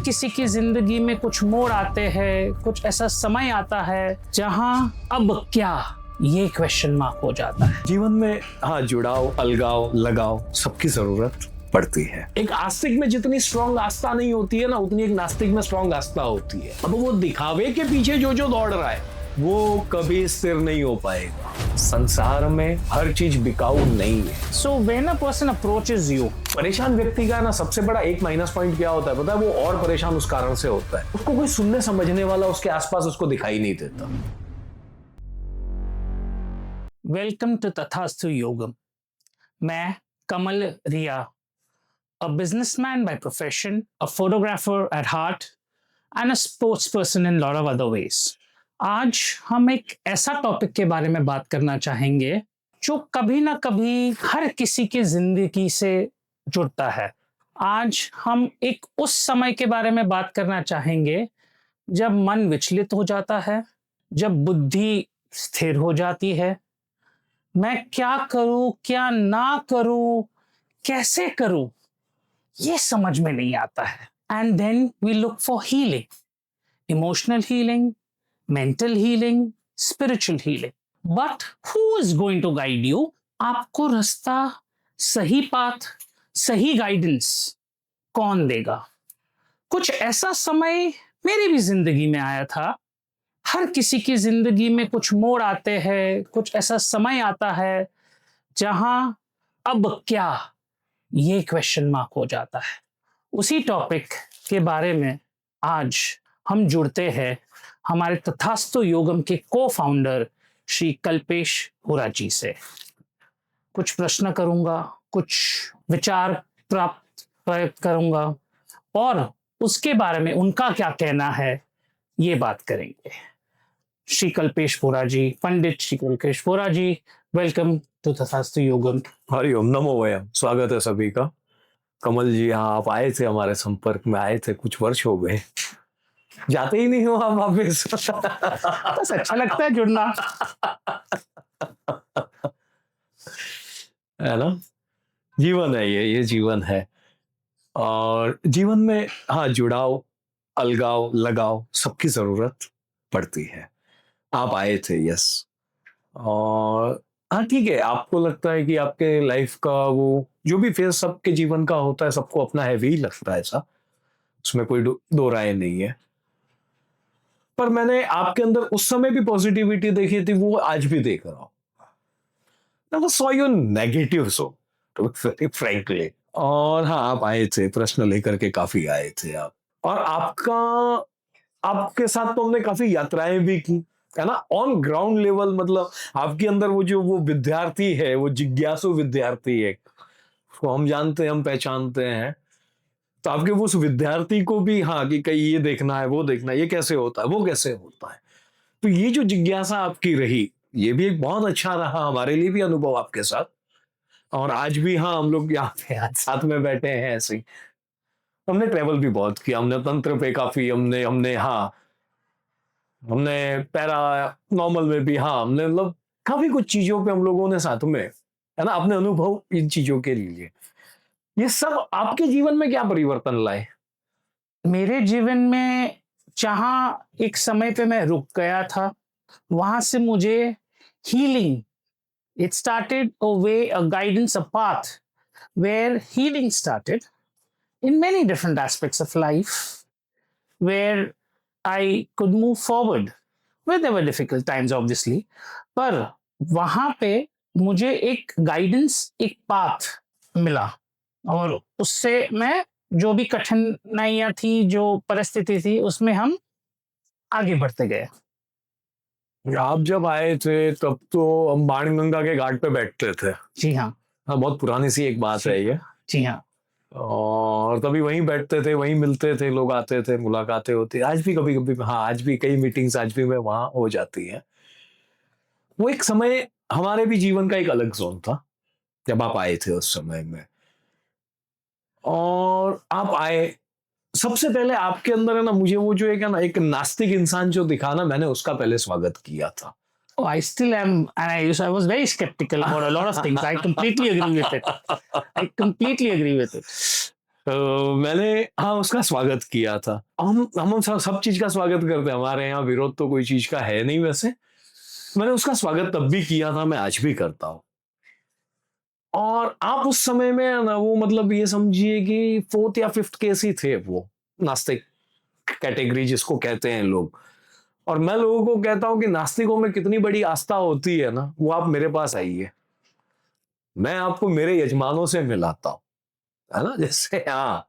किसी की जिंदगी में कुछ मोड़ आते हैं, कुछ ऐसा समय आता है जहां अब क्या, ये क्वेश्चन मार्क हो जाता है। जीवन में हाँ, जुड़ाव, अलगाव, लगाव सबकी जरूरत पड़ती है। एक आस्तिक में जितनी स्ट्रॉन्ग आस्था नहीं होती है ना, उतनी एक नास्तिक में स्ट्रॉन्ग आस्था होती है। अब वो दिखावे के पीछे जो दौड़ रहा है वो कभी स्थिर नहीं हो पाएगा। संसार में हर चीज बिकाऊ नहीं है। So when a person approaches you, परेशान व्यक्ति का ना सबसे बड़ा एक माइनस पॉइंट क्या होता है पता है? वो और परेशान उस कारण से होता है, उसको कोई सुनने समझने वाला उसके आसपास उसको दिखाई नहीं देता। वेलकम टू तथास्तु योगम। मैं कमल रिया, a businessman by profession, a photographer at heart, and a sports person in lot of other ways. आज हम एक ऐसा टॉपिक के बारे में बात करना चाहेंगे जो कभी ना कभी हर किसी की जिंदगी से जुड़ता है। आज हम एक उस समय के बारे में बात करना चाहेंगे जब मन विचलित हो जाता है, जब बुद्धि स्थिर हो जाती है। मैं क्या करूं, क्या ना करूं, कैसे करूं, ये समझ में नहीं आता है। And then we look for healing, emotional healing, mental healing, spiritual healing. But who is going to guide you? आपको रास्ता, सही पाथ, सही गाइडेंस कौन देगा? कुछ ऐसा समय मेरी भी जिंदगी में आया था। हर किसी की जिंदगी में कुछ मोड़ आते हैं, कुछ ऐसा समय आता है जहां अब क्या, ये क्वेश्चन मार्क हो जाता है। उसी टॉपिक के बारे में आज हम जुड़ते हैं हमारे तथास्तु योगम के को फाउंडर श्री कल्पेश हुरा जी से। कुछ प्रश्न करूंगा, कुछ विचार प्रयुक्त करूंगा और उसके बारे में उनका क्या कहना है ये बात करेंगे। श्री कल्पेश हुरा जी, पंडित श्री कल्पेश हुरा जी, वेलकम टू तथास्तु योगम। हरिओम, नमो वयम। स्वागत है सभी का। कमल जी, हाँ, आप आए थे, हमारे संपर्क में आए थे, कुछ वर्ष हो गए, जाते ही नहीं हो आप वापस। बस अच्छा लगता है जुड़ना, है ना? जीवन है ये जीवन है। और जीवन में हाँ, जुड़ाव, अलगाव, लगाव सबकी जरूरत पड़ती है। आप आए थे, यस। और हाँ, ठीक है, आपको लगता है कि आपके लाइफ का वो जो भी फेज सबके जीवन का होता है, सबको अपना हैवी लगता है, ऐसा उसमें कोई दो राय नहीं है। पर मैंने आपके अंदर उस समय भी पॉजिटिविटी देखी थी, वो आज भी देख रहा हूँ। Never saw you negative, so to be very frankly. और हाँ, आप आए थे, प्रश्न लेकर के काफी आए थे आप। और आपके साथ तो हमने काफी यात्राएं भी की, है ना, ऑन ग्राउंड लेवल। मतलब आपके अंदर वो विद्यार्थी है, वो जिज्ञासु विद्यार्थी है, उसको हम जानते हैं, हम पहचानते हैं। तो आपके वो उस विद्यार्थी को भी हाँ, कि कहीं ये देखना है, वो देखना है, ये कैसे होता है, वो कैसे होता है। तो ये जो जिज्ञासा आपकी रही, ये भी एक बहुत अच्छा रहा हमारे लिए भी अनुभव आपके साथ। और आज भी हाँ, हम लोग यहाँ पे आज साथ में बैठे हैं ऐसे ही। हमने ट्रेवल भी बहुत किया, हमने तंत्र पे काफी, हमने पैरा नॉर्मल में भी हाँ, हमने मतलब काफी कुछ चीजों पे हम लोगों ने साथ में, है ना, अपने अनुभव इन चीजों के लिए। ये सब आपके जीवन में क्या परिवर्तन लाए? मेरे जीवन में जहां एक समय पे मैं रुक गया था, वहां से मुझे healing, it started a way, a guidance, a path where healing started in many different aspects of life, where I could move forward, where there were difficult times obviously, पर वहां पे मुझे एक गाइडेंस, एक पाथ मिला और उससे मैं जो भी कठिनाइयां थी, जो परिस्थिति थी, उसमें हम आगे बढ़ते गए। आप जब आए थे तब तो हम बाणगंगा के घाट पे बैठते थे। जी हाँ। हाँ, बहुत पुरानी सी एक बात है ये। जी हाँ। और तभी वहीं बैठते थे, वहीं मिलते थे, लोग आते थे, मुलाकातें होती। आज भी कभी कभी हाँ, आज भी कई मीटिंग्स आज भी में वहां हो जाती हैं। वो एक समय हमारे भी जीवन का एक अलग जोन था जब आप आए थे उस समय में। और आप आए, सबसे पहले आपके अंदर है ना, मुझे वो जो एक है ना, एक नास्तिक इंसान जो दिखा ना, मैंने उसका पहले स्वागत किया था। Oh, I still am, and I was very skeptical about a lot of things. I completely agree with it. I completely agree with it. मैंने हाँ उसका स्वागत किया था। हम सब चीज का स्वागत करते हैं, हमारे यहाँ विरोध तो कोई चीज का है नहीं वैसे। मैंने उसका स्वागत तब भी किया था, मैं आज भी करता हूँ। और आप उस समय में ना वो मतलब ये समझिए कि फोर्थ या फिफ्थ केस ही थे वो, नास्तिक कैटेगरी जिसको कहते हैं लोग। और मैं लोगों को कहता हूं कि नास्तिकों में कितनी बड़ी आस्था होती है ना, वो आप मेरे पास आइए, मैं आपको मेरे यजमानों से मिलाता हूं, है ना। जैसे हाँ,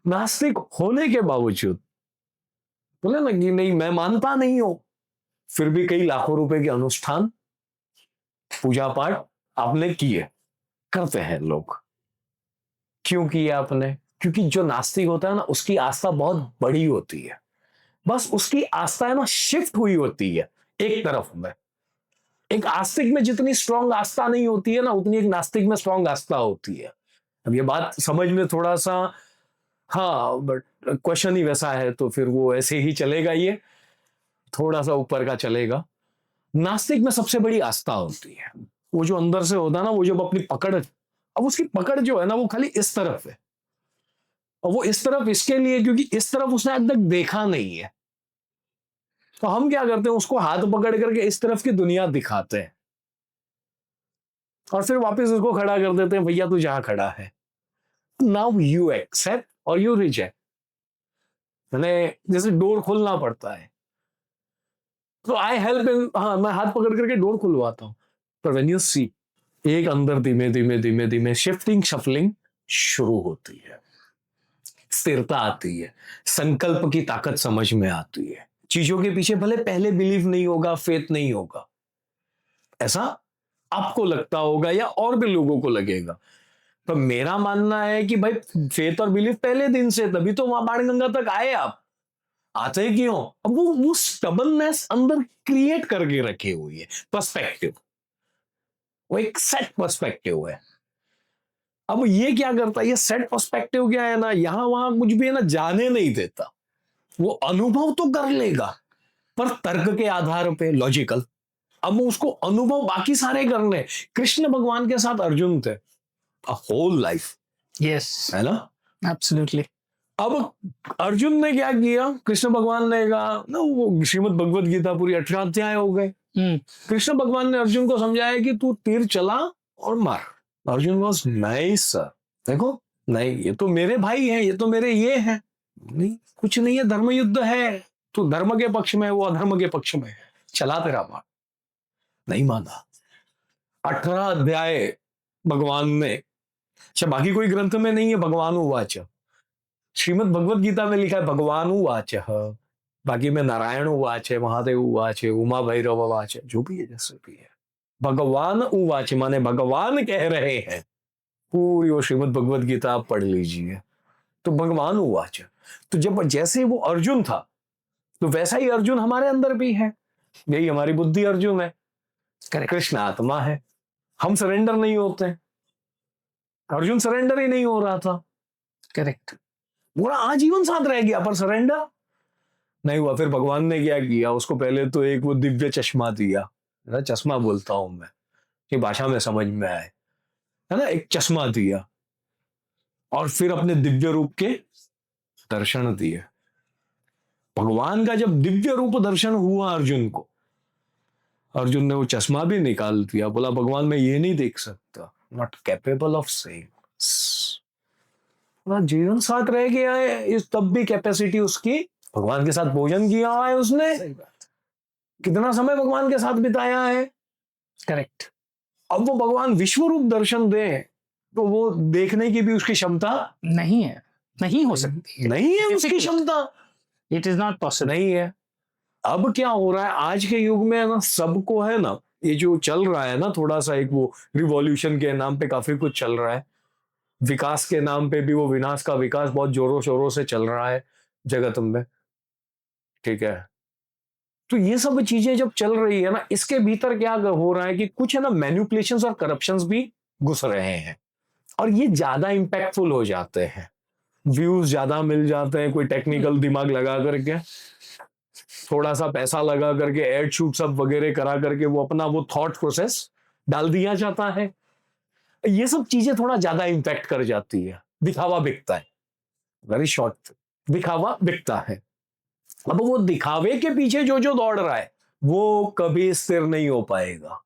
नास्तिक होने के बावजूद बोले ना कि नहीं मैं मानता नहीं हूं, फिर भी कई लाखों रुपए के अनुष्ठान पूजा पाठ आपने किए, करते हैं लोग। क्यों किए आपने? क्योंकि जो नास्तिक होता है ना उसकी आस्था बहुत बड़ी होती है, बस उसकी आस्था है ना शिफ्ट हुई होती है एक तरफ में। एक आस्तिक में जितनी स्ट्रांग आस्था नहीं होती है ना, उतनी एक नास्तिक में स्ट्रांग आस्था होती है। अब ये बात समझ में थोड़ा सा, हाँ बट क्वेश्चन ही वैसा है तो फिर वो ऐसे ही चलेगा, ये थोड़ा सा ऊपर का चलेगा। नास्तिक में सबसे बड़ी आस्था होती है, वो जो अंदर से होता है ना, वो जब अपनी पकड़, अब उसकी पकड़ जो है ना वो खाली इस तरफ है, और वो इस तरफ इसके लिए क्योंकि इस तरफ उसने अब तक देखा नहीं है। तो हम क्या करते हैं, उसको हाथ पकड़ करके इस तरफ की दुनिया दिखाते हैं और फिर वापस उसको खड़ा कर देते हैं, भैया तू जहां खड़ा है। नाउ यू एक्सेप्ट और यू रिजेक्ट। मैंने जैसे डोर खोलना पड़ता है तो आई हेल्प इन, हाँ मैं हाथ पकड़ करके डोर खुलवाता हूं। पर व्हेन यू सी, एक अंदर धीमे धीमे धीमे धीमे शिफ्टिंग शफलिंग शुरू होती है, स्थिरता आती है, संकल्प की ताकत समझ में आती है। चीजों के पीछे भले पहले बिलीव नहीं होगा, फेथ नहीं होगा, ऐसा आपको लगता होगा या और भी लोगों को लगेगा, पर मेरा मानना है कि भाई फेथ और बिलीफ पहले दिन से, तभी तो वहां बाणगंगा तक आए आप। आते क्यों? अब वो स्टबननेस अंदर क्रिएट करके रखी हुई है, पर्सपेक्टिव, वो एक सेट पर्सपेक्टिव है। अब ये क्या करता है, ये सेट पर्सपेक्टिव क्या है ना, यहां वहां कुछ भी है ना जाने नहीं देता। वो अनुभव तो कर लेगा पर तर्क के आधार पे, लॉजिकल। अब उसको अनुभव बाकी सारे करने। कृष्ण भगवान के साथ अर्जुन थे अ होल लाइफ, Yes, है ना। absolutely. अब अर्जुन ने क्या किया, कृष्ण भगवान ने कहा ना, वो श्रीमद् भगवत गीता पूरी 18 अध्याय हो गए। कृष्ण भगवान ने अर्जुन को समझाया कि तू तीर चला और मार। अर्जुन वॉज नाइस सर, देखो नहीं ये तो मेरे भाई हैं, ये तो मेरे ये हैं, नहीं कुछ नहीं है, धर्म युद्ध है, तू धर्म के पक्ष में है, वो अधर्म के पक्ष में है, चला तेरा मार। नहीं माना। 18 अध्याय भगवान ने, अच्छा बाकी कोई ग्रंथ में नहीं है भगवान उवाच, श्रीमद् भगवत गीता में लिखा है भगवान उवाच, बाकी में नारायण उवाच है, महादेव उवाच है, उमा भैरव उवाच है, जो भी है जैसे भी है। भगवान उवाच माने भगवान कह रहे हैं। पूरी वो श्रीमद् भगवत गीता आप पढ़ लीजिए, तो भगवान उवाच। तो जब जैसे वो अर्जुन था तो वैसा ही अर्जुन हमारे अंदर भी है, यही हमारी बुद्धि अर्जुन है, कृष्ण आत्मा है। हम सरेंडर नहीं होते हैं, अर्जुन सरेंडर ही नहीं हो रहा था, करेक्ट। पूरा आजीवन साथ रह गया पर सरेंडर नहीं हुआ। फिर भगवान ने क्या किया, उसको पहले तो एक वो दिव्य चश्मा दिया, ना चश्मा बोलता हूं मैं कि भाषा में समझ में आए, है ना, एक चश्मा दिया और फिर अपने दिव्य रूप के दर्शन दिए। भगवान का जब दिव्य रूप दर्शन हुआ अर्जुन को, अर्जुन ने वो चश्मा भी निकाल दिया, बोला भगवान मैं ये नहीं देख सकता, नॉट कैपेबल ऑफ सेइंग। जीवन साथ रह गया है, इस तब भी कैपेसिटी उसकी, भगवान के साथ भोजन किया हुआ है उसने, कितना समय भगवान के साथ बिताया है। करेक्ट। अब वो भगवान विश्व रूप दर्शन दे तो वो देखने की भी उसकी क्षमता नहीं है, नहीं हो सकती, नहीं है उसकी क्षमता, इट इज नॉट पॉसिबल। नहीं है। अब क्या हो रहा है आज के युग में ना, सबको है ना, ये जो चल रहा है ना थोड़ा सा, एक वो रिवॉल्यूशन के नाम पे काफी कुछ चल रहा है, विकास के नाम पे भी वो विनाश का विकास बहुत जोरों शोरों से चल रहा है जगत में, ठीक है। तो ये सब चीजें जब चल रही है ना, इसके भीतर क्या हो रहा है कि कुछ है ना मैन्युपुलेशंस और करप्शंस भी घुस रहे हैं और ये ज्यादा इंपैक्टफुल हो जाते हैं, व्यूज ज्यादा मिल जाते हैं, कोई टेक्निकल दिमाग लगा करके, थोड़ा सा पैसा लगा करके एड शूट सब वगैरह करा करके वो अपना वो थॉट प्रोसेस डाल दिया जाता है। ये सब चीजें थोड़ा ज्यादा इंपैक्ट कर जाती है। दिखावा बिकता है, वेरी शॉर्ट, दिखावा बिकता है। अब वो दिखावे के पीछे जो जो दौड़ रहा है वो कभी स्थिर नहीं हो पाएगा,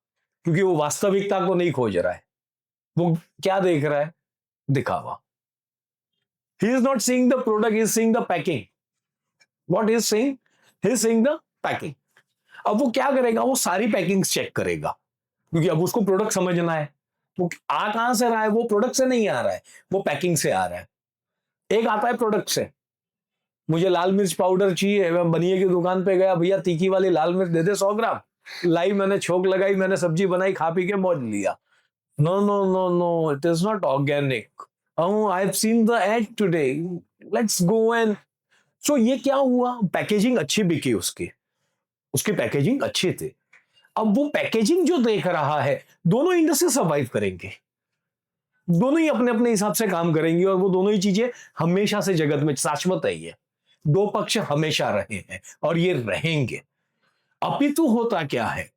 क्योंकि वो वास्तविकता को नहीं खोज रहा है। वो क्या देख रहा है? दिखावा। He is not seeing the product, he is seeing the packing. What he is seeing? He is seeing the packing. अब वो क्या करेगा? वो सारी पैकिंग्स चेक करेगा, क्योंकि अब उसको प्रोडक्ट समझना है। वो आ कहां से रहा है? वो प्रोडक्ट से नहीं आ रहा है, वो पैकिंग से आ रहा है। एक आता है प्रोडक्ट से, मुझे लाल मिर्च पाउडर चाहिए, मैं बनिए की दुकान पे गया, भैया तीखी वाली लाल मिर्च दे दे 100 ग्राम। लाई, मैंने छोंक लगाई, मैंने सब्जी बनाई, खा पी के मौज लिया। No no no no, it is not organic. I have seen the ad today, let's go and. So ये क्या हुआ? पैकेजिंग अच्छी बिकी, उसकी उसकी पैकेजिंग अच्छी थी। अब वो पैकेजिंग जो देख रहा है, दोनों इंडस्ट्री सर्वाइव करेंगे, दोनों ही अपने अपने हिसाब से काम करेंगी, और वो दोनों ही चीजें हमेशा से जगत में शाश्वत है। ये दो पक्ष हमेशा रहे हैं और ये रहेंगे। अपितु होता क्या है?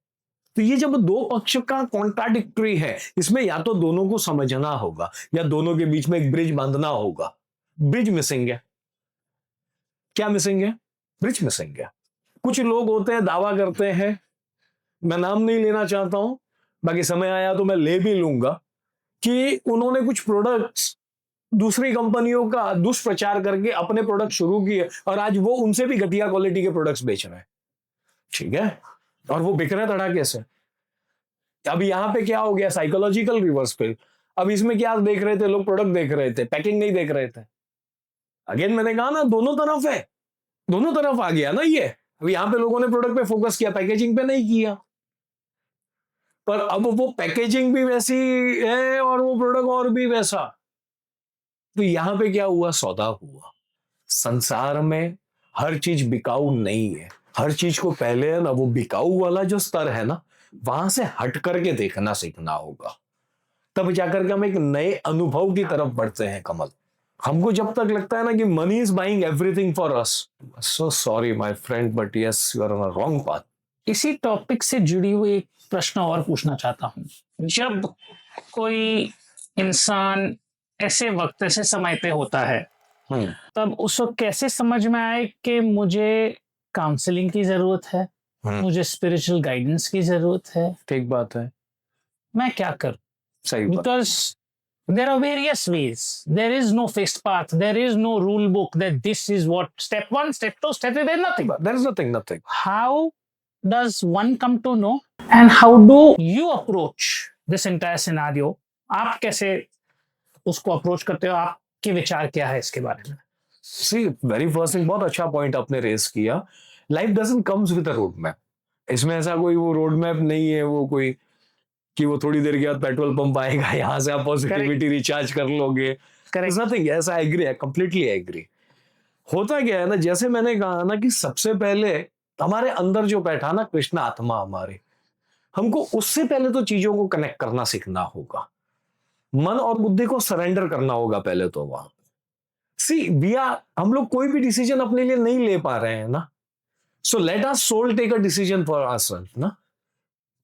तो ये जब दो पक्ष का कॉन्ट्राडिक्टरी है, इसमें या तो दोनों को समझना होगा या दोनों के बीच में एक ब्रिज बांधना होगा। ब्रिज मिसिंग है। क्या मिसिंग है? ब्रिज मिसिंग है। कुछ लोग होते हैं, दावा करते हैं, मैं नाम नहीं लेना चाहता हूं, बाकी समय आया तो मैं ले भी लूंगा, कि उन्होंने कुछ प्रोडक्ट्स दूसरी कंपनियों का दुष्प्रचार करके अपने प्रोडक्ट शुरू किए और आज वो उनसे भी घटिया क्वालिटी के प्रोडक्ट्स बेच रहे हैं। ठीक है, और वो बिक रहे धड़ाके से। अब यहां पे क्या हो गया? साइकोलॉजिकल रिवर्स पे। अब इसमें क्या देख रहे थे लोग? प्रोडक्ट देख रहे थे, पैकिंग नहीं देख रहे थे। अगेन मैंने कहा ना, दोनों तरफ है, दोनों तरफ आ गया ना ये। अब यहां पे लोगों ने प्रोडक्ट पे फोकस किया, पैकेजिंग पे नहीं किया। पर अब वो पैकेजिंग भी वैसी है और वो प्रोडक्ट और भी वैसा। तो यहां पे क्या हुआ? सौदा हुआ। संसार में हर चीज बिकाऊ नहीं है। हर चीज को पहले है ना, वो बिकाऊ वाला जो स्तर है ना, वहां से हट करके देखना सीखना होगा। तब जाकर के हम एक नए अनुभव की तरफ बढ़ते हैं। कमल, हमको जब तक लगता है ना कि money is buying everything for us, so sorry my friend, but yes you are on a wrong path. इसी टॉपिक से जुड़ी हुई एक प्रश्न और पूछना चाहता हूँ। जब कोई इंसान ऐसे वक्त, ऐसे समय पे होता है, तब उस वक्त कैसे समझ में आए कि मुझे काउंसलिंग की जरूरत है, मुझे स्पिरिचुअल गाइडेंस की जरूरत है, ठीक बात है, मैं क्या करूं? सही बात। Because there are various ways. There is no fixed path. There is no rule book that this is what step 1, step 2, step 3. There's nothing. There is nothing. How does one come to know, and how do you approach this entire scenario? आप कैसे उसको approach करते हो? आपके विचार क्या है इसके बारे में? See, very first thing, बहुत अच्छा पॉइंट आपने रेस किया। Life doesn't comes with a road map. इसमें ऐसा कोई वो रोड मैप नहीं है, वो कोई कि वो थोड़ी देर के बाद पेट्रोल पंप आएगा, यहाँ से आप पॉजिटिविटी रिचार्ज कर लोगे। नथिंग ऐसा। एग्री है, कंप्लीटली एग्री। होता क्या है ना, जैसे मैंने कहा ना कि सबसे पहले हमारे अंदर जो बैठा ना कृष्ण आत्मा हमारे, हमको उससे पहले तो चीजों को कनेक्ट करना सीखना होगा। मन और बुद्धि को सरेंडर करना होगा पहले तो वहां। सी बिया, हम लोग कोई भी डिसीजन अपने लिए नहीं ले पा रहे हैं ना, so let us all take a decision for ourselves ना।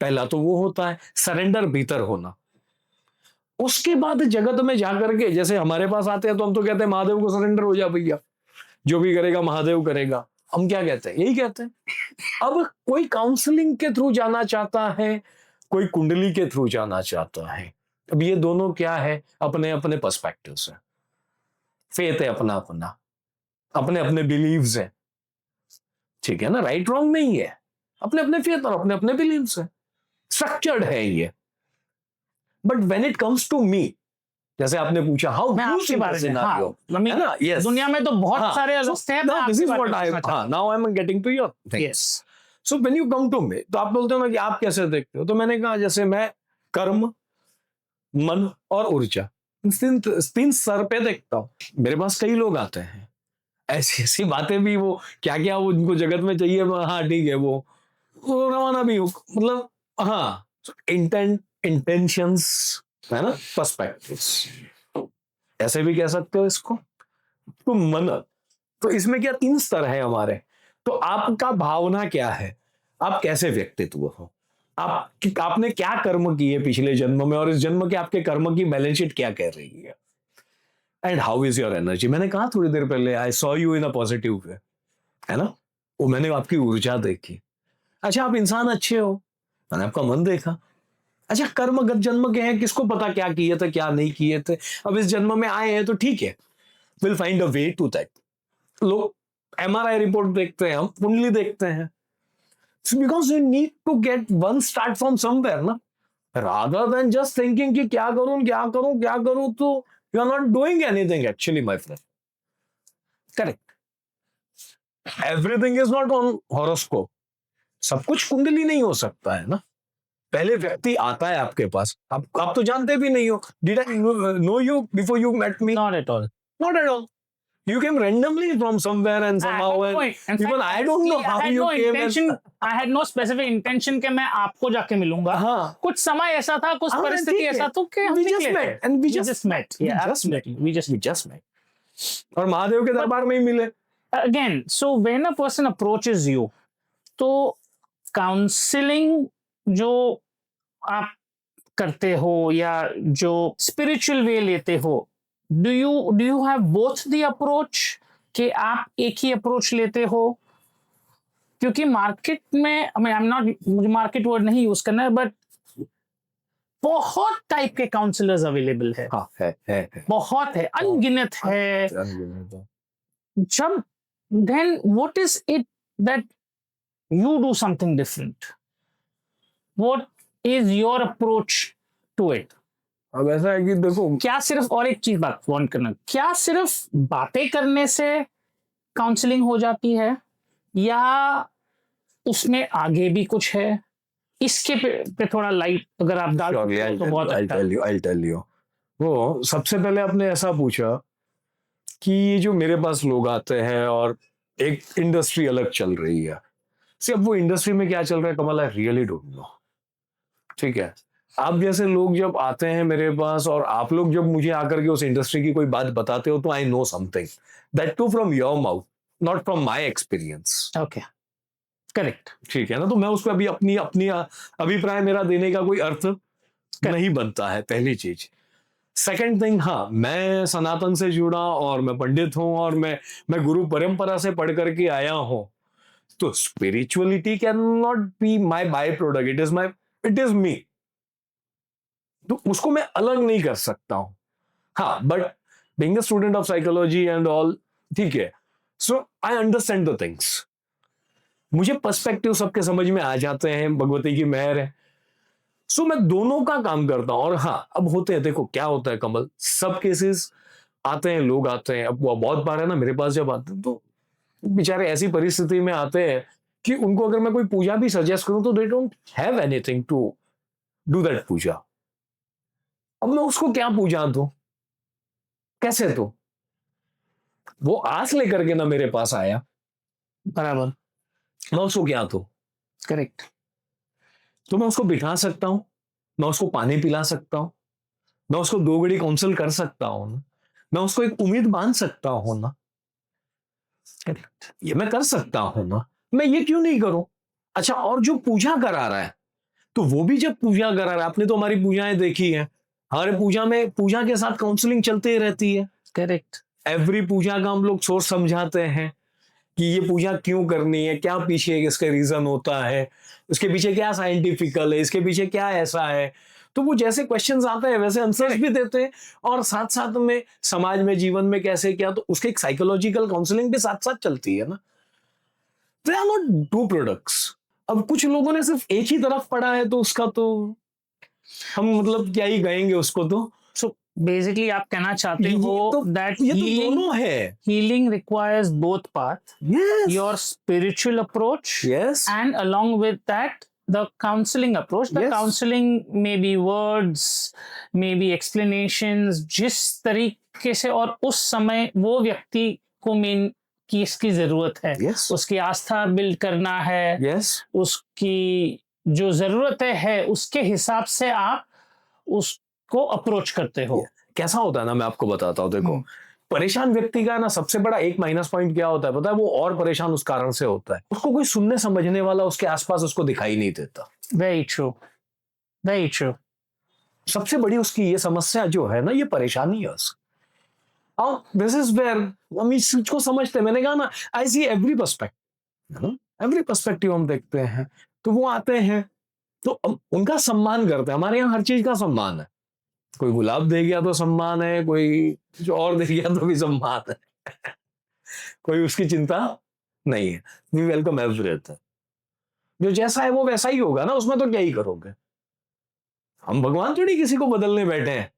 पहला तो वो होता है सरेंडर, भीतर होना। उसके बाद जगत में जाकर के, जैसे हमारे पास आते हैं तो हम तो कहते हैं महादेव को सरेंडर हो जा भैया, जो भी करेगा महादेव करेगा। हम क्या कहते हैं? यही कहते हैं। अब कोई काउंसलिंग के थ्रू जाना चाहता है, कोई कुंडली के थ्रू जाना चाहता है। अब ये दोनों क्या है? अपने अपने पर्सपेक्टिव से। फेथ है अपना अपना, अपने अपने बिलीव्स है। ठीक है ना, राइट रॉन्ग नहीं है, अपने अपने फेथ और अपने अपने बिलीव्स है, स्ट्रक्चर्ड है ये। But when it comes to me, जैसे आपने पूछा हाउ मैं आपके बारे में, हाँ, है ना, यस, दुनिया में तो बहुत सारे रास्ते हैं। This is what I, now I am getting to your yes. So when you come to me, तो आप बोलते हो ना कि आप कैसे देखते हो, तो मैंने कहा जैसे मैं कर्म, मन और ऊर्जा, तीन स्तर पे देखता हूं। मेरे पास कई लोग आते हैं, ऐसी ऐसी बातें भी, वो क्या क्या वो उनको जगत में चाहिए, हाँ ठीक है, वो रवाना भी हो, मतलब हाँ, इंटेंट, इंटेंशंस है ना, पर्सपेक्टिव्स, ऐसे भी कह सकते हो इसको। तो मन, तो इसमें क्या तीन स्तर है हमारे। तो आपका भावना क्या है, आप कैसे व्यक्तित्व हो, आपने क्या कर्म किए पिछले जन्म में और इस जन्म के आपके कर्म की बैलेंस शीट क्या कह रही है, and how is your energy. मैंने कहा थोड़ी देर पहले, I saw you in a positive way, है ना, वो मैंने आपकी ऊर्जा देखी। अच्छा, आप इंसान अच्छे हो, मैंने आपका मन देखा। अच्छा, कर्म गत जन्म के हैं, किसको पता क्या किए थे क्या नहीं किए थे। अब इस जन्म में आए हैं तो ठीक है, will find a way to that. लोग एमआरआई रिपोर्ट देखते हैं, हम कुंडली देखते हैं, because you need to get one start from somewhere ना, rather than just thinking कि क्या करूं क्या करूं क्या करूं, तो you are not doing anything actually, my friend. Correct. Everything is not on horoscope. सब कुछ कुंडली नहीं हो सकता है ना। पहले व्यक्ति आता है आपके पास, आप तो जानते भी नहीं हो। Did I know you before you met me? Not at all. Not at all. You came randomly from somewhere and somehow, and even I don't know how you came. I had no specific intention कि मैं आपको जाके मिलूंगा। हाँ, कुछ समय ऐसा था, कुछ परिस्थिति ऐसा था कि हम we just निकले met थे। and we We just just met. Yeah, absolutely. We just met. और महादेव के दरबार में ही मिले। again, so when a person approaches you, तो काउंसलिंग जो आप करते हो या जो स्पिरिचुअल वे लेते हो, do you have both the approach कि आप एक ही अप्रोच लेते हो? क्योंकि मार्केट में, आई एम नॉट, मुझे मार्केट वर्ड नहीं यूज करना है, बट बहुत टाइप के काउंसलर्स अवेलेबल है। हाँ, है। बहुत है, अनगिनत है। जब then what is it that you do something different? What is your approach to it? अब ऐसा है कि देखो, क्या सिर्फ, और एक चीज बात वांट करना, क्या सिर्फ बातें करने से काउंसलिंग हो जाती है या उसमें आगे भी कुछ है? इसके पे थोड़ा लाइट अगर आप डाल सकते हो तो बहुत अच्छा है। I'll tell you. वो सबसे पहले आपने ऐसा पूछा कि ये जो मेरे पास लोग आते हैं और एक इंडस्ट्री अलग चल रही है, अब वो इंडस्ट्री में क्या चल रहा है कमल, आई रियली डोंट नो। ठीक है, आप जैसे लोग जब आते हैं मेरे पास और आप लोग जब मुझे आकर के उस इंडस्ट्री की कोई बात बताते हो, तो I know something, that too from your mouth, not from my experience. Okay, correct, ठीक है ना, तो मैं उसको अभी अपनी अपनी अभिप्राय मेरा देने का कोई अर्थ नहीं बनता है, पहली चीज। सेकंड थिंग, हाँ, मैं सनातन से जुड़ा और मैं पंडित हूं और मैं गुरु परंपरा से पढ़ करके आया हूं, तो spirituality can not be my by product, it is me, तो उसको मैं अलग नहीं कर सकता हूं। हाँ, but being a student of psychology and all, ठीक है, सो आई अंडरस्टैंड द थिंग्स, मुझे पर्सपेक्टिव सबके समझ में आ जाते हैं, भगवती की मेहर है। सो मैं दोनों का काम करता हूं। और हाँ, अब होते हैं, देखो क्या होता है कमल, सब केसेस आते हैं, लोग आते हैं, अब वो बहुत बार है ना मेरे पास जब आते हैं, तो बेचारे ऐसी परिस्थिति में आते हैं कि उनको अगर मैं कोई पूजा भी सजेस्ट करूं तो they don't have anything to do that puja. अब मैं उसको क्या पूजा दूं, कैसे दूं? वो आस लेकर के ना मेरे पास आया, बराबर, मैं उसको क्या दूं? करेक्ट। तो मैं उसको बिठा सकता हूं, मैं उसको पानी पिला सकता हूं, मैं उसको 2 घड़ी काउंसिल कर सकता हूं ना, मैं उसको एक उम्मीद बांध सकता हूं ना, ये मैं कर सकता हूं ना, मैं ये क्यों नहीं करूं? अच्छा, और जो पूजा करा रहा है, तो वो भी जब पूजा करा रहा है, आपने तो हमारी पूजाएं देखी हैं, हमारे पूजा में पूजा के साथ काउंसलिंग चलती रहती है। करेक्ट, एवरी पूजा का हम लोग सोच समझाते हैं कि ये पूजा क्यों करनी है, क्या पीछे इसका रीजन होता है, इसके पीछे क्या साइंटिफिकल है, इसके पीछे क्या ऐसा है। तो वो जैसे क्वेश्चंस आते हैं वैसे आंसर्स भी देते हैं, और साथ साथ में समाज में जीवन में कैसे क्या, तो उसके एक साइकोलॉजिकल काउंसलिंग भी साथ साथ चलती है ना। They are not two products. अब कुछ लोगों ने सिर्फ एक ही तरफ पढ़ा है, तो उसका तो हम मतलब क्या ही कहेंगे उसको। तो सो बेसिकली आप कहना चाहते हो दैट ये तो दोनों है, healing requires both path, yes, your spiritual approach, yes, and along with that the counseling approach. The Yes. counseling may be words, maybe explanations, जिस तरीके से और उस समय वो व्यक्ति को मेन की इसकी जरूरत है, yes, उसकी आस्था बिल्ड करना है, yes, उसकी जो जरूरत है उसके हिसाब से आप उसको अप्रोच करते हो। कैसा होता है ना, मैं आपको बताता हूँ, देखो परेशान व्यक्ति का ना सबसे बड़ा एक माइनस पॉइंट क्या होता है पता है? वो और परेशान उस कारण से होता है, उसको कोई सुनने समझने वाला उसके आसपास उसको दिखाई नहीं देता। Very true. Very true. सबसे बड़ी उसकी ये समस्या जो है ना, ये परेशानी है उसकी। और दिस इज वेयर हम इस चीज को समझते हैं। मैंने कहा ना, आई सी एवरी पर्सपेक्टिव हम देखते हैं। तो वो आते हैं तो हम उनका सम्मान करते हैं। हमारे यहाँ हर चीज का सम्मान है। कोई गुलाब दे गया तो सम्मान है, कोई कुछ और दे गया तो भी सम्मान है। कोई उसकी चिंता नहीं है। We welcome everything. जो जैसा है वो वैसा ही होगा ना, उसमें तो क्या ही करोगे। हम भगवान थोड़ी किसी को बदलने बैठे हैं।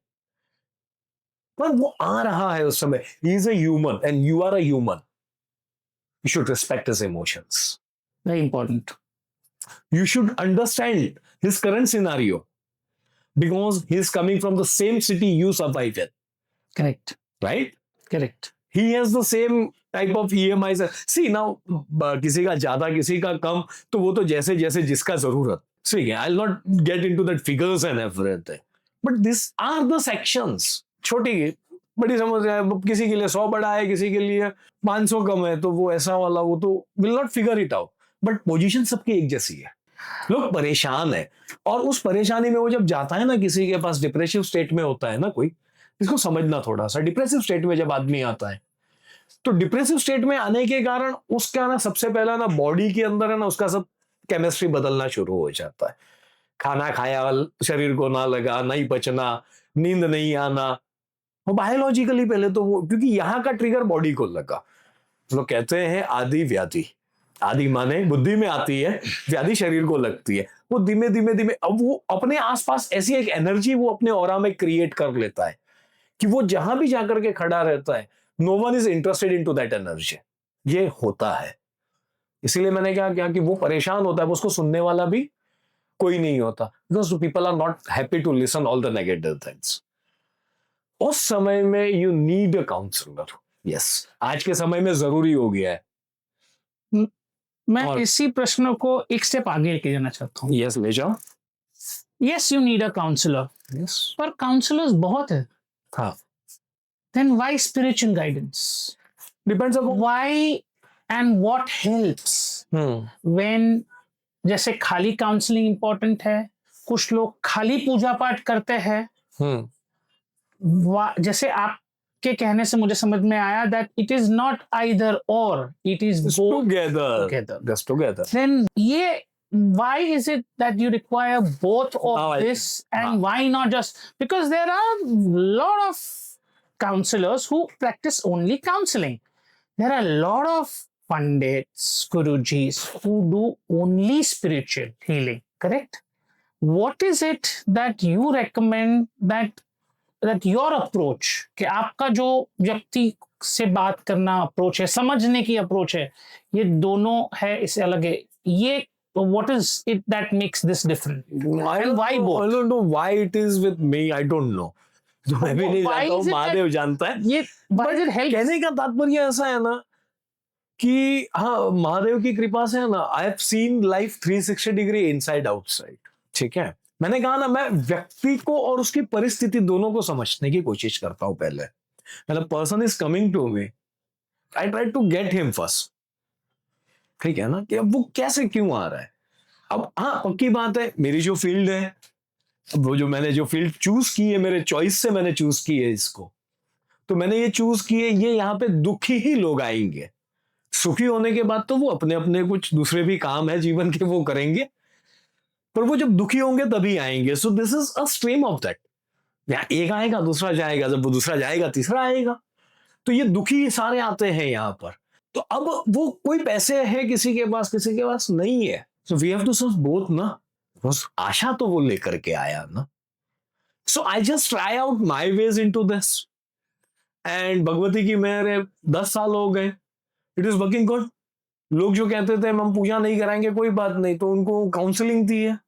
पर वो आ रहा है उस समय। He is a human and you are a human. You should respect his emotions. Very important. You should understand his current scenario because he is coming from the same city you survive in, Correct. right? Correct. He has the same type of EMIs. See now, किसी का ज्यादा किसी का कम, तो वो तो जैसे जैसे जिसका जरूरत। See, I'll not get into that figures and everything, but these are the sections. छोटी बड़ी समस्या है, किसी के लिए 100 बड़ा है, किसी के लिए 500 कम है, तो वो ऐसा वाला वो तो will not figure it out. But position सबकी एक जैसी है। लोग परेशान है और उस परेशानी में वो जब जाता है ना, किसी के पास डिप्रेसिव स्टेट में होता है ना कोई, इसको समझना थोड़ा सा। डिप्रेसिव स्टेट में जब आदमी आता है तो डिप्रेसिव स्टेट में आने के कारण उसका ना सबसे पहला ना बॉडी के अंदर है ना उसका सब केमिस्ट्री बदलना शुरू हो जाता है। खाना खाया शरीर को ना लगा, नहीं पचना, नींद नहीं आना। वो बायोलॉजिकली पहले तो वो, क्योंकि यहाँ का ट्रिगर बॉडी को लगा। लोग कहते हैं आदि व्याधि। आदि माने बुद्धि में आती है, व्याधि शरीर को लगती है। वो धीमे धीमे धीमे अब वो अपने आसपास ऐसी एक एनर्जी वो अपने ऑरा में क्रिएट कर लेता है कि वो जहां भी जाकर के खड़ा रहता है, no one is interested into that energy. ये होता है। इसीलिए मैंने क्या कि वो परेशान होता है, उसको सुनने वाला भी कोई नहीं होता, because people are not happy to listen all the negative things. उस समय में you need a counsellor. Yes, आज के समय में जरूरी हो गया है। मैं और- इसी प्रश्न को एक स्टेप आगे लेके जाना चाहता हूँ। यस, ले जाओ। Yes, you need a counsellor, yes, पर काउंसलर्स बहुत है। हाँ, then why spiritual guidance? Depends upon why and what helps when, जैसे खाली काउंसलिंग इंपॉर्टेंट है, कुछ लोग खाली पूजा पाठ करते हैं। जैसे आपके कहने से मुझे समझ में आया that it is not either or, it is both together. Just together. then ये why is it that you require both of Oh, I this see. and why not just, because there are a lot of counselors who practice only counseling. There are a lot of pandits, gurujis who do only spiritual healing, correct? What is it that you recommend that your approach, कि आपका जो व्यक्ति से बात करना approach है, समझने की अप्रोच है, ये दोनों है, इससे अलग है, ये what is it that makes this different? And why both? I don't know why it is with me. I don't know. तो मैं भी नहीं Why जानता हूँ, is it महादेव जानता है। ये why does it help? कहने का तात्पर्य ऐसा है ना कि हाँ, महादेव की कृपा से है ना, आई have scene life 360 degree inside outside. ठीक है, मैंने कहा ना, मैं व्यक्ति को और उसकी परिस्थिति दोनों को समझने की कोशिश करता हूं। पहले मतलब person is coming to me, I try to get him first. ठीक है ना, कि अब वो कैसे क्यों आ रहा है। अब हाँ, पक्की बात है, मेरी जो फील्ड है, अब वो जो मैंने जो फील्ड चूज की है, मेरे चॉइस से मैंने चूज की है इसको, तो मैंने ये चूज की है, ये यहाँ पे दुखी ही लोग आएंगे। सुखी होने के बाद तो वो अपने अपने कुछ दूसरे भी काम है जीवन के, वो करेंगे, पर वो जब दुखी होंगे तभी आएंगे। So this is a stream of that. एक आएगा, दूसरा जाएगा, जब वो दूसरा जाएगा तीसरा आएगा, तो ये दुखी सारे आते हैं यहाँ पर। तो अब वो कोई पैसे है किसी के पास नहीं है, so we have to serve both ना। बस आशा तो वो लेकर के आया ना। So I just try out my ways into this, and Bhagwati की मेहर है, 10 साल हो गए, इट इज वर्किंग गुड। लोग जो कहते थे हम पूजा नहीं कराएंगे, कोई बात नहीं, तो उनको काउंसलिंग दी है,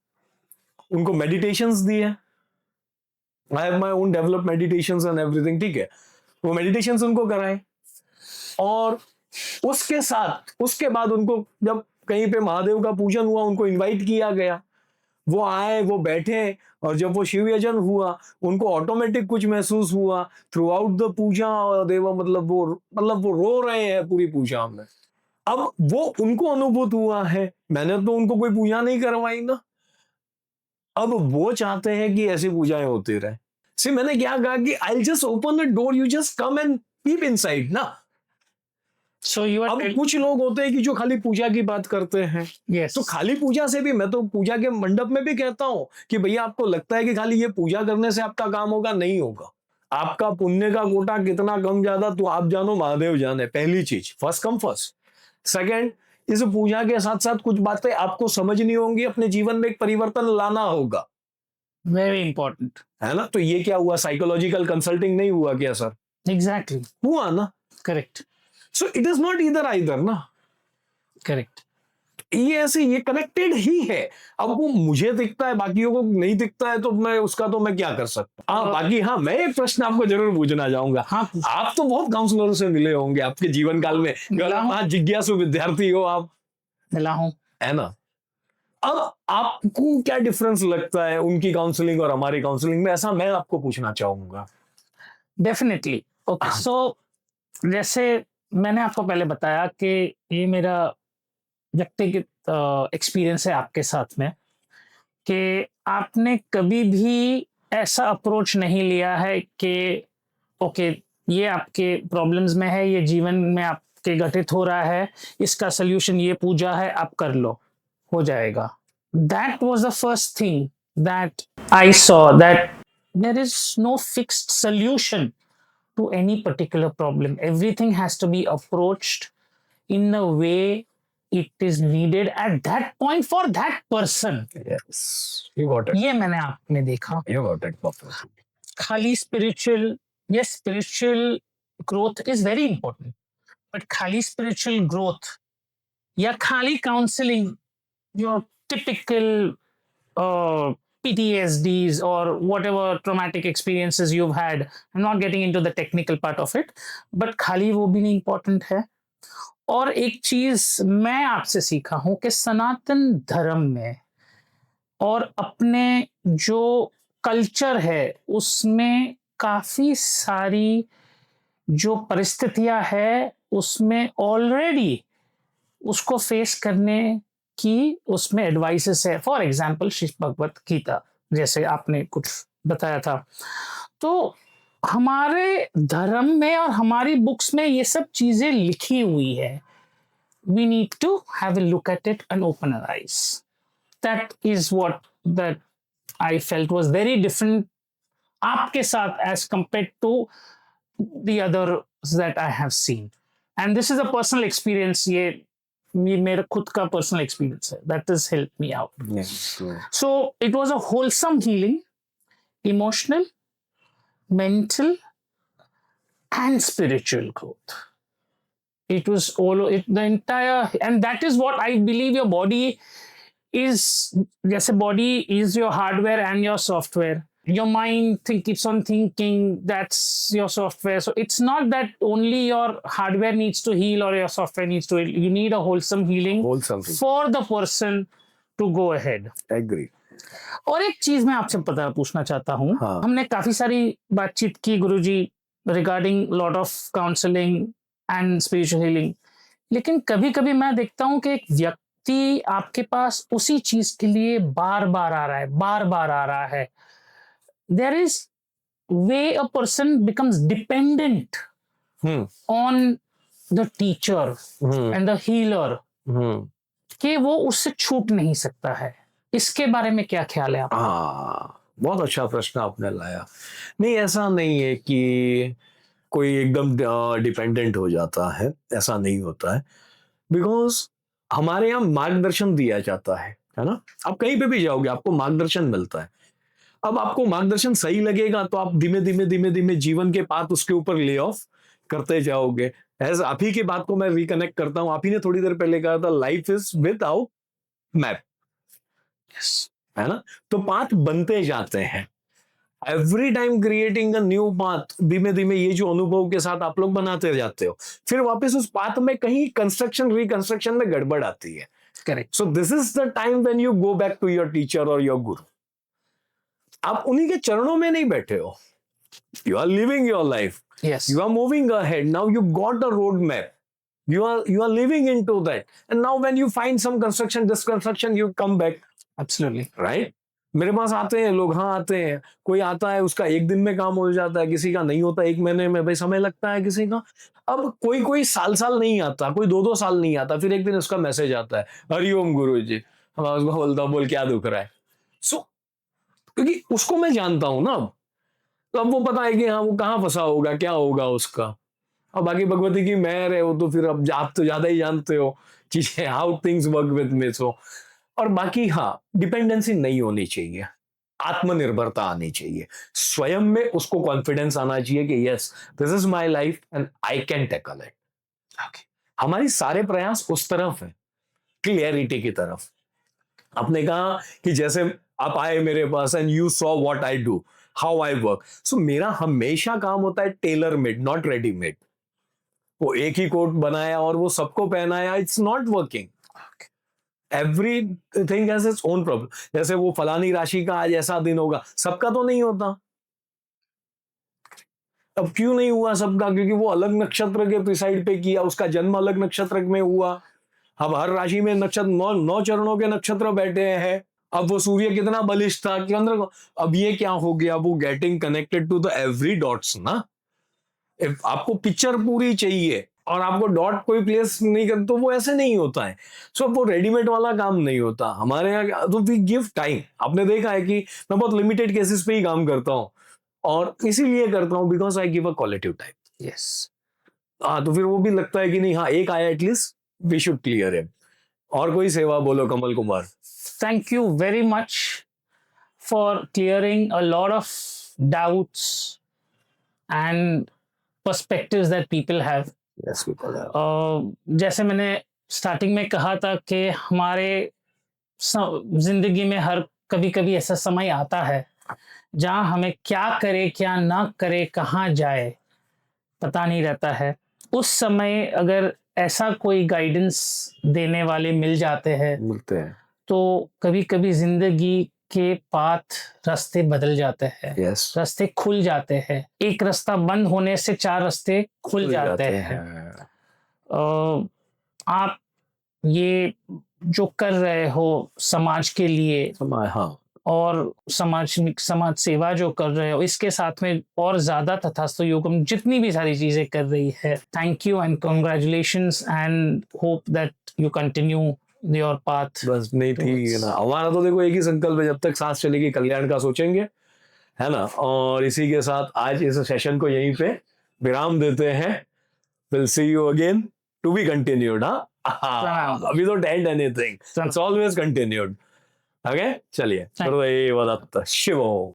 उनको मेडिटेशंस दी है। I have my own develop meditations and everything. ठीक है, वो मेडिटेशंस उनको कराए, और उसके साथ उसके बाद उनको जब कहीं पे महादेव का पूजन हुआ, उनको इनवाइट किया गया, वो आए, वो बैठे, और जब वो शिव यजन हुआ, उनको ऑटोमेटिक कुछ महसूस हुआ थ्रू आउट द पूजा। देवा मतलब वो रो रहे हैं पूरी पूजा में। अब वो उनको अनुभूत हुआ है, मैंने तो उनको कोई पूजा नहीं करवाई ना। अब वो चाहते हैं कि ऐसी पूजाएं होती रहे। सी, मैंने क्या कहा कि I just open the door, you just come and peep inside ना। So you are अब कुछ लोग होते हैं कि जो खाली पूजा की बात करते हैं। yes. तो खाली पूजा से भी, मैं तो पूजा के मंडप में भी कहता हूं कि भैया आपको लगता है कि खाली ये पूजा करने से आपका काम होगा, नहीं होगा। आपका पुण्य का कोटा कितना कम ज्यादा तो आप जानो, महादेव जाने। पहली चीज, फर्स्ट कम फर्स्ट। सेकंड, इस पूजा के साथ साथ कुछ बातें आपको समझनी होंगी, अपने जीवन में एक परिवर्तन लाना होगा, Very important. है ना। तो ये क्या हुआ, साइकोलॉजिकल कंसल्टिंग नहीं हुआ क्या सर? Exactly. हुआ ना। Correct. So it is not इधर आइदर ना। Correct. ये ऐसे, ये कनेक्टेड ही है। अब वो मुझे दिखता है, बाकियों को नहीं दिखता है, तो मैं क्या कर सकता हूँ। बाकी हाँ, मैं एक प्रश्न आपको जरूर पूछना चाहूंगा। हाँ, आप तो बहुत काउंसलरों से मिले होंगे आपके जीवन काल में, मिला हूं। हाँ, जिज्ञासु विद्यार्थी हो आप, मिला हूं। है ना। अब आपको क्या डिफरेंस लगता है उनकी काउंसलिंग और हमारी काउंसलिंग में, ऐसा मैं आपको पूछना चाहूंगा। Definitely. Okay. So जैसे मैंने आपको पहले बताया कि ये मेरा व्यक्तिगत एक्सपीरियंस है आपके साथ में, कि आपने कभी भी ऐसा अप्रोच नहीं लिया है कि ओके, ये आपके प्रॉब्लम्स में है, ये जीवन में आपके घटित हो रहा है, इसका सल्यूशन ये पूजा है, आप कर लो, हो जाएगा। That was the first thing that I saw, that there is no fixed solution to any particular problem. Everything has to be approached in a way it is needed at that point for that person. Yes, you got it. ये मैंने आप में देखा। You got it perfectly. खाली spiritual, yes, spiritual growth is very important, but खाली spiritual growth या खाली counseling, your typical PTSDs or whatever traumatic experiences you've had. I'm not getting into the technical part of it, but खाली वो भी नहीं important है। और एक चीज मैं आपसे सीखा हूं कि सनातन धर्म में और अपने जो कल्चर है उसमें काफी सारी जो परिस्थितियां है उसमें ऑलरेडी उसको फेस करने की उसमें एडवाइसेस है। फॉर एग्जाम्पल श्री भगवत गीता, जैसे आपने कुछ बताया था, तो हमारे धर्म में और हमारी बुक्स में ये सब चीजें लिखी हुई है। We need to have a look at it and open our eyes. That is what that I felt was very different आपके साथ as compared to the others that I have seen. And this is a personal experience, ये मेरा खुद का personal experience है, that is help me out. So it was a wholesome healing, emotional, mental and spiritual growth. It was the entire, and that is what I believe your body is. Yes, a body is your hardware and your software. Your mind keeps on thinking, that's your software. So it's not that only your hardware needs to heal or your software needs to heal. You need a wholesome healing for the person to go ahead. Agree. और एक चीज मैं आपसे पूछना चाहता हूँ। हाँ. हमने काफी सारी बातचीत की Guruji regarding lot of counselling and spiritual healing, लेकिन कभी कभी मैं देखता हूँ कि एक व्यक्ति आपके पास उसी चीज के लिए बार बार आ रहा है। There is way a person becomes dependent on the teacher and the healer, कि वो उससे छूट नहीं सकता है। इसके बारे में क्या ख्याल है आपका? हाँ, बहुत अच्छा प्रश्न आपने लाया। नहीं, ऐसा नहीं है कि कोई एकदम डिपेंडेंट हो जाता है, ऐसा नहीं होता है। बिकॉज हमारे यहाँ मार्गदर्शन दिया जाता है ना। आप कहीं पे भी जाओगे आपको मार्गदर्शन मिलता है। अब आपको मार्गदर्शन सही लगेगा तो आप धीमे धीमे जीवन के पाथ उसके ऊपर ले ऑफ करते जाओगे। एज आप ही की बात को मैं रिकनेक्ट करता हूँ, आप ही ने थोड़ी देर पहले कहा था लाइफ इज विदाउट मैप, है ना। तो पाथ बनते जाते हैं, every time creating a new path. धीमे धीमे ये जो अनुभव के साथ आप लोग बनाते जाते हो, फिर वापस उस पाथ में कहीं कंस्ट्रक्शन रिकंस्ट्रक्शन में गड़बड़ आती है, correct. So this is the time when you go back to your teacher or your guru. आप उन्हीं के चरणों में नहीं बैठे हो. You are living your life. Yes. You are moving ahead. Now you got a roadmap. You are living into that. And now when you find some construction, disconstruction, you come back. Absolutely. Right? मेरे पास आते हैं लोग, हाँ आते हैं. कोई आता है उसका एक दिन में काम हो जाता है, किसी का नहीं होता एक महीने में, भाई समय लगता है किसी का. अब कोई साल नहीं आता, कोई 2 साल नहीं आता, फिर एक दिन उसका मैसेज आता है, हरिओम गुरु जी. हम उसको बोलता, बोल क्या दुख रहा है. सो क्योंकि उसको मैं जानता हूं ना अब, तो अब वो पता है कि हाँ वो कहाँ फंसा होगा, क्या होगा उसका. और बाकी भगवती की मेहर है, वो तो फिर अब आप तो ज्यादा ही जानते हो चीजें, how things work with me. So और बाकी हाँ, डिपेंडेंसी नहीं होनी चाहिए, आत्मनिर्भरता आनी चाहिए. स्वयं में उसको कॉन्फिडेंस आना चाहिए कि yes this is my life and I can tackle it. हमारी सारे प्रयास उस तरफ है, क्लियरिटी की तरफ. आपने कहा कि जैसे आप आए मेरे पास and you saw what I do, how I work. So मेरा हमेशा काम होता है टेलर मेड, नॉट रेडीमेड. वो एक ही कोट बनाया और वो सबको पहनाया, it's not working. Everything has its own problem. जैसे वो फलानी राशि का आज ऐसा दिन होगा, सबका तो नहीं होता. अब क्यों नहीं हुआ सबका? क्योंकि वो अलग नक्षत्र के प्रिसाइड पे किया, उसका जन्म अलग नक्षत्र में हुआ. अब हर राशि में नक्षत्र 9 चरणों के नक्षत्र बैठे हैं. अब वो सूर्य कितना बलिष्ठ था, चंद्र. अब ये क्या हो गया, वो getting connected to the every dots ना. आपको पिक्चर पूरी चाहिए और आपको डॉट कोई प्लेस नहीं कर, तो वो ऐसे नहीं होता है. सो वो रेडीमेड वाला काम नहीं होता हमारे यहाँ. तो वी गिव टाइम. आपने देखा है कि मैं बहुत लिमिटेड केसेस पे ही काम करता हूँ, और इसीलिए करता हूँ because I give a qualitative time. Yes. हाँ, तो फिर वो भी लगता है कि नहीं, हाँ एक आया at least we should clear him. और कोई सेवा बोलो Kamal Kumar. Thank you very much for clearing a lot of doubts and perspectives that people have. Yes people. जैसे मैंने स्टार्टिंग में कहा था कि हमारे जिंदगी में हर कभी ऐसा समय आता है जहाँ हमें क्या करे क्या ना करे, कहाँ जाए, पता नहीं रहता है. उस समय अगर ऐसा कोई गाइडेंस देने वाले मिल जाते हैं मिलते हैं. तो कभी जिंदगी के पाथ, रास्ते बदल जाते हैं. यस. रास्ते खुल जाते हैं. एक रास्ता बंद होने से 4 रास्ते खुल जाते हैं. आप ये जो कर रहे हो समाज के लिए, हाँ, और समाज सेवा जो कर रहे हो, इसके साथ में और ज्यादा तथास्तु योगम जितनी भी सारी चीजें कर रही है, thank you and congratulations and hope that you continue your path. बस नहीं थी ना. हमारा तो देखो एक ही संकल्प है, जब तक सांस चलेगी कल्याण का सोचेंगे, है ना. और इसी के साथ आज इस सेशन को यहीं पे विराम देते हैं. Will see you again, to be continued. हाँ, अभी तो didn't anything, it's always continued. Okay, चलिए. शिवो.